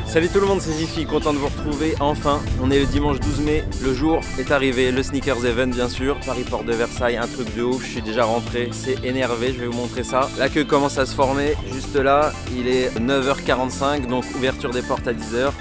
Salut tout le monde, c'est Zifi, content de vous retrouver enfin. On est le dimanche 12 mai, le jour est arrivé, le Sneakers Event bien sûr. Paris Porte de Versailles, un truc de ouf, je suis déjà rentré, c'est énervé, je vais vous montrer ça. La queue commence à se former, juste là, il est 9h45, donc ouverture des portes à 10h.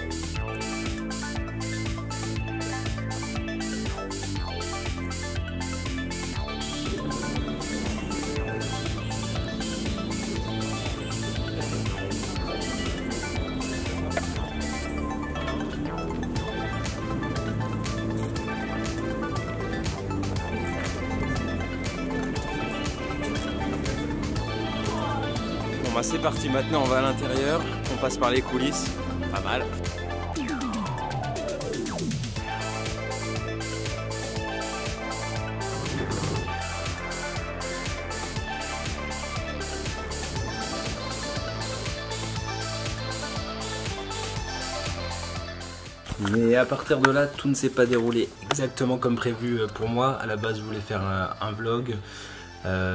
Bon bah c'est parti, maintenant on va à l'intérieur, on passe par les coulisses, pas mal. Mais à partir de là, tout ne s'est pas déroulé exactement comme prévu pour moi. À la base, je voulais faire un vlog,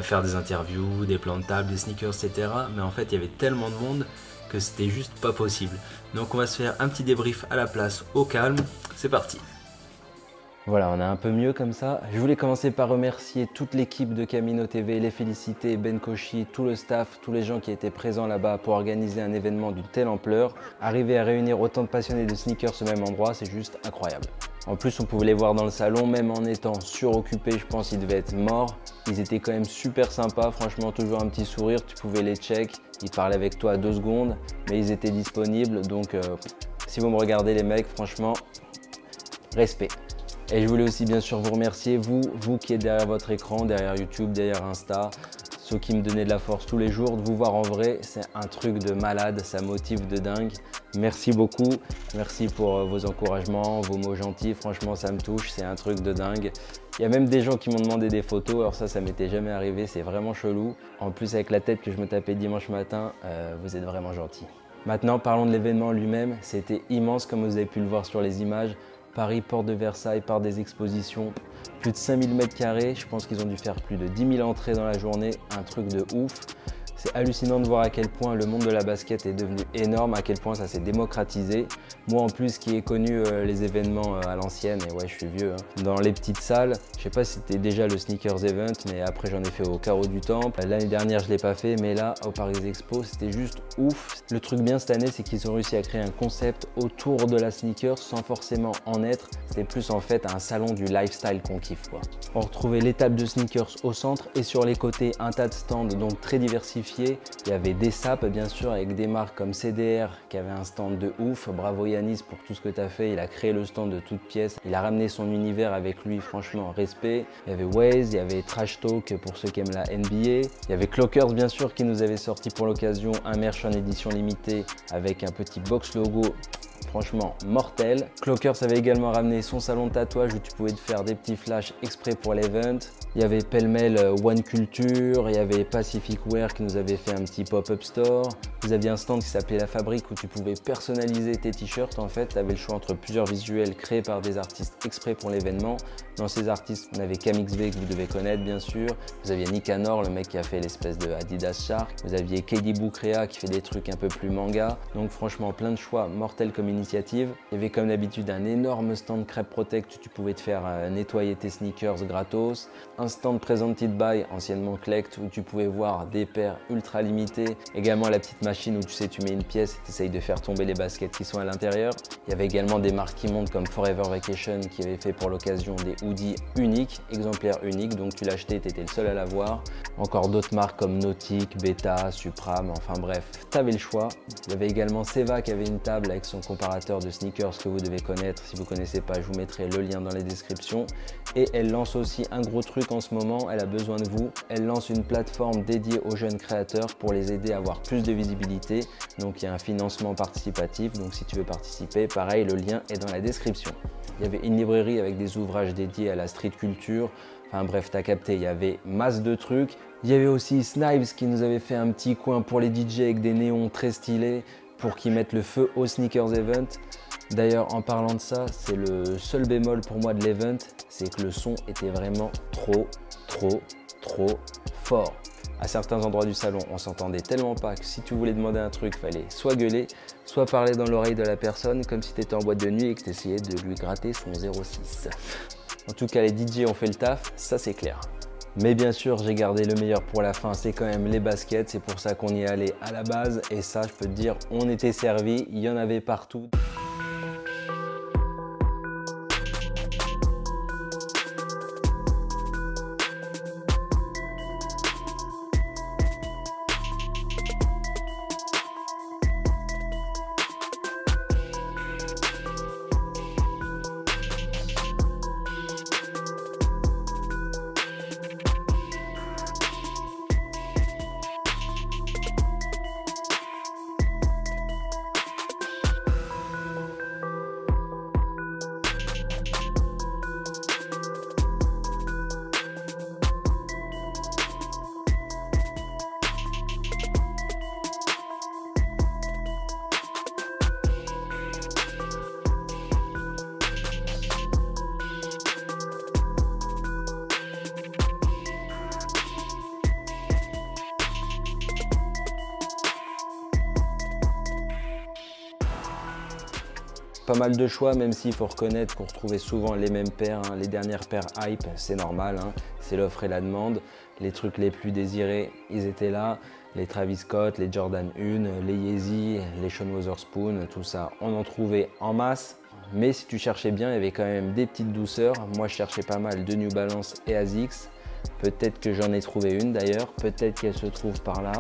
faire des interviews, des plans de table, des sneakers, etc. Mais en fait, il y avait tellement de monde que c'était juste pas possible. Donc on va se faire un petit débrief à la place, au calme. C'est parti. Voilà, on est un peu mieux comme ça. Je voulais commencer par remercier toute l'équipe de Camino TV, les féliciter, Ben Koshi, tout le staff, tous les gens qui étaient présents là-bas pour organiser un événement d'une telle ampleur. Arriver à réunir autant de passionnés de sneakers au même endroit, c'est juste incroyable. En plus, on pouvait les voir dans le salon, même en étant suroccupés, je pense qu'ils devaient être morts. Ils étaient quand même super sympas, franchement, toujours un petit sourire, tu pouvais les check. Ils parlaient avec toi à 2 secondes, mais ils étaient disponibles. Donc, si vous me regardez les mecs, franchement, respect. Et je voulais aussi bien sûr vous remercier, vous qui êtes derrière votre écran, derrière YouTube, derrière Insta, ceux qui me donnaient de la force tous les jours. De vous voir en vrai, c'est un truc de malade, ça motive de dingue. Merci beaucoup, merci pour vos encouragements, vos mots gentils, franchement ça me touche, c'est un truc de dingue. Il y a même des gens qui m'ont demandé des photos, alors ça m'était jamais arrivé, c'est vraiment chelou. En plus avec la tête que je me tapais dimanche matin, vous êtes vraiment gentils. Maintenant parlons de l'événement lui-même, c'était immense comme vous avez pu le voir sur les images. Paris, porte de Versailles, par des expositions, plus de 5000 m², je pense qu'ils ont dû faire plus de 10 000 entrées dans la journée, un truc de ouf. C'est hallucinant de voir à quel point le monde de la basket est devenu énorme, à quel point ça s'est démocratisé. Moi en plus qui ai connu les événements à l'ancienne, et ouais je suis vieux, hein, dans les petites salles, je sais pas si c'était déjà le Sneakers Event, mais après j'en ai fait au Carreau du Temple. L'année dernière je l'ai pas fait, mais là au Paris Expo c'était juste ouf. Le truc bien cette année c'est qu'ils ont réussi à créer un concept autour de la sneaker sans forcément en être. C'était plus en fait un salon du lifestyle qu'on kiffe quoi. On retrouvait l'étape de sneakers au centre et sur les côtés un tas de stands donc très diversifiés. Il y avait des sapes bien sûr avec des marques comme CDR qui avait un stand de ouf. Bravo Yanis pour tout ce que tu as fait, il a créé le stand de toutes pièces. Il a ramené son univers avec lui, franchement respect. Il y avait Waze, il y avait Trash Talk pour ceux qui aiment la NBA. Il y avait Clockers bien sûr qui nous avait sorti pour l'occasion un merch en édition limitée avec un petit box logo. Franchement mortel. Clockers avait également ramené son salon de tatouage où tu pouvais te faire des petits flashs exprès pour l'event. Il y avait pêle-mêle One Culture, il y avait Pacific Wear qui nous avait fait un petit pop-up store. Vous aviez un stand qui s'appelait La Fabrique où tu pouvais personnaliser tes t-shirts. En fait, tu avais le choix entre plusieurs visuels créés par des artistes exprès pour l'événement. Dans ces artistes, on avait KMXB que vous devez connaître bien sûr. Vous aviez Nicanor, le mec qui a fait l'espèce de Adidas Shark. Vous aviez KD Boukrea qui fait des trucs un peu plus manga. Donc franchement, plein de choix mortels comme initiative. Il y avait comme d'habitude un énorme stand Crêpe Protect où tu pouvais te faire nettoyer tes sneakers gratos. Un stand Presented by, anciennement Collect, où tu pouvais voir des paires ultra limitées. Également la petite machine où tu sais, tu mets une pièce et tu essayes de faire tomber les baskets qui sont à l'intérieur. Il y avait également des marques qui montent comme Forever Vacation qui avait fait pour l'occasion des hoodies uniques, exemplaires uniques, donc tu l'achetais, tu étais le seul à l'avoir. Encore d'autres marques comme Nautic, Beta, Supram, enfin bref, tu avais le choix. Il y avait également Seva qui avait une table avec son comparateur de sneakers que vous devez connaître. Si vous ne connaissez pas, je vous mettrai le lien dans les descriptions. Et elle lance aussi un gros truc Nike en ce moment, elle a besoin de vous. Elle lance une plateforme dédiée aux jeunes créateurs pour les aider à avoir plus de visibilité. Donc il y a un financement participatif, donc si tu veux participer, pareil, le lien est dans la description. Il y avait une librairie avec des ouvrages dédiés à la street culture. Enfin bref, t'as capté, il y avait masse de trucs. Il y avait aussi Snipes qui nous avait fait un petit coin pour les DJ avec des néons très stylés pour qu'ils mettent le feu au Sneakers Event. D'ailleurs, en parlant de ça, c'est le seul bémol pour moi de l'event, c'est que le son était vraiment trop fort. À certains endroits du salon, on s'entendait tellement pas que si tu voulais demander un truc, fallait soit gueuler, soit parler dans l'oreille de la personne comme si tu étais en boîte de nuit et que tu essayais de lui gratter son 06. En tout cas, les DJ ont fait le taf, ça c'est clair. Mais bien sûr, j'ai gardé le meilleur pour la fin, c'est quand même les baskets, c'est pour ça qu'on y est allé à la base. Et ça, je peux te dire, on était servi, il y en avait partout. Pas mal de choix, même s'il faut reconnaître qu'on retrouvait souvent les mêmes paires, hein. Les dernières paires hype, c'est normal, hein. C'est l'offre et la demande. Les trucs les plus désirés, ils étaient là. Les Travis Scott, les Jordan 1, les Yeezy, les Sean Wotherspoon, tout ça, on en trouvait en masse. Mais si tu cherchais bien, il y avait quand même des petites douceurs. Moi, je cherchais pas mal de New Balance et ASICS. Peut-être que j'en ai trouvé une d'ailleurs, peut-être qu'elle se trouve par là.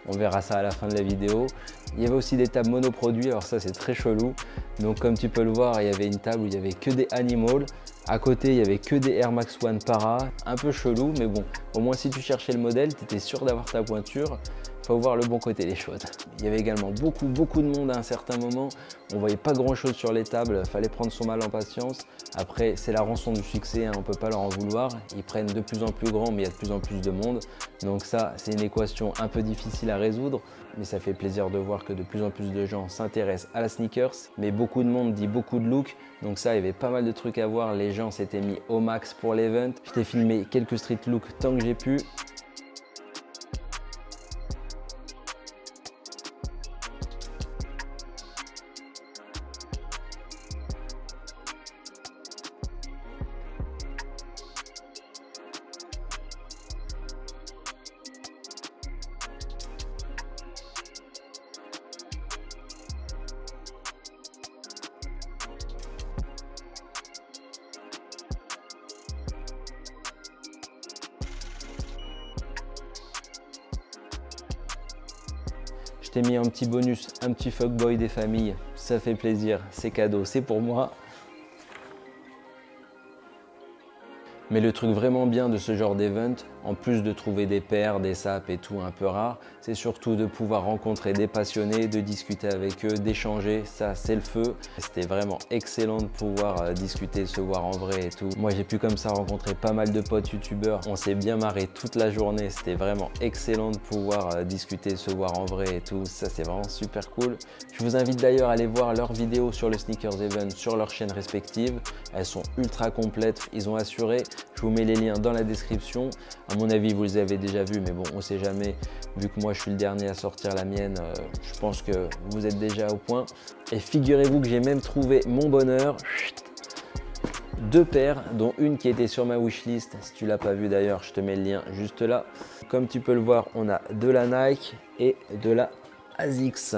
On verra ça à la fin de la vidéo. Il y avait aussi des tables monoproduits, alors ça c'est très chelou. Donc comme tu peux le voir, il y avait une table où il y avait que des Animal. À côté, il y avait que des Air Max One Para. Un peu chelou, mais bon, au moins si tu cherchais le modèle, tu étais sûr d'avoir ta pointure. Faut voir le bon côté des choses. Il y avait également beaucoup de monde à un certain moment. On voyait pas grand chose sur les tables, fallait prendre son mal en patience. Après, c'est la rançon du succès, hein, on peut pas leur en vouloir. Ils prennent de plus en plus grand, mais il y a de plus en plus de monde. Donc ça, c'est une équation un peu difficile à résoudre. Mais ça fait plaisir de voir que de plus en plus de gens s'intéressent à la sneakers. Mais beaucoup de monde dit beaucoup de looks. Donc ça, il y avait pas mal de trucs à voir. Les gens s'étaient mis au max pour l'event. Je t'ai filmé quelques street looks tant que j'ai pu. Je t'ai mis un petit bonus, un petit fuckboy des familles. Ça fait plaisir, c'est cadeau, c'est pour moi. Mais le truc vraiment bien de ce genre d'event, en plus de trouver des paires, des sapes et tout un peu rares, c'est surtout de pouvoir rencontrer des passionnés, de discuter avec eux, d'échanger, ça c'est le feu. C'était vraiment excellent de pouvoir discuter, se voir en vrai et tout. Moi j'ai pu comme ça rencontrer pas mal de potes youtubeurs, on s'est bien marré toute la journée, c'était vraiment excellent de pouvoir discuter, se voir en vrai et tout, ça c'est vraiment super cool. Je vous invite d'ailleurs à aller voir leurs vidéos sur le Sneakers Event sur leurs chaînes respectives, elles sont ultra complètes, ils ont assuré. Je vous mets les liens dans la description. À mon avis, vous les avez déjà vus, mais bon, on ne sait jamais. Vu que moi, je suis le dernier à sortir la mienne, je pense que vous êtes déjà au point. Et figurez-vous que j'ai même trouvé mon bonheur. Deux paires, dont une qui était sur ma wishlist. Si tu ne l'as pas vu d'ailleurs, je te mets le lien juste là. Comme tu peux le voir, on a de la Nike et de la ASICS.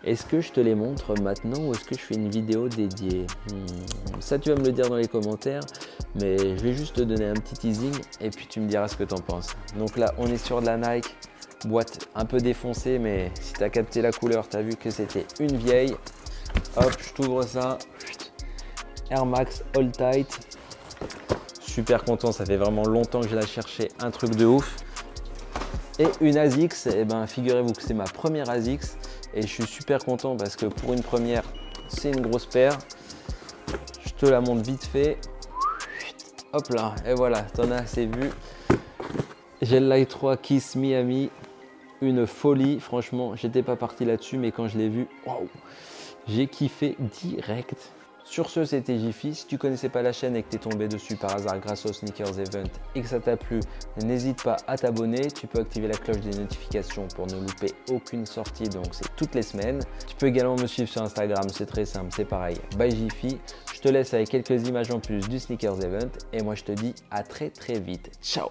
Est-ce que je te les montre maintenant ou est-ce que je fais une vidéo dédiée? Ça, tu vas me le dire dans les commentaires, mais je vais juste te donner un petit teasing et puis tu me diras ce que tu en penses. Donc là, on est sur de la Nike, boîte un peu défoncée, mais si tu as capté la couleur, tu as vu que c'était une vieille. Hop, je t'ouvre ça. Air Max All Tight. super content, ça fait vraiment longtemps que je la cherchais, un truc de ouf. Et une ASICS, et ben figurez-vous que c'est ma première ASICS et je suis super content parce que pour une première, c'est une grosse paire. Je te la montre vite fait. Hop là, et voilà, t'en as assez vu. J'ai le Light 3 Kiss Miami, une folie. Franchement, j'étais pas parti là-dessus, mais quand je l'ai vu, waouh, j'ai kiffé direct. Sur ce, c'était Jiffy. Si tu connaissais pas la chaîne et que tu es tombé dessus par hasard grâce au Sneakers Event et que ça t'a plu, n'hésite pas à t'abonner. Tu peux activer la cloche des notifications pour ne louper aucune sortie, donc c'est toutes les semaines. Tu peux également me suivre sur Instagram, c'est très simple, c'est pareil, by Jiffy. Je te laisse avec quelques images en plus du Sneakers Event et moi je te dis à très vite. Ciao.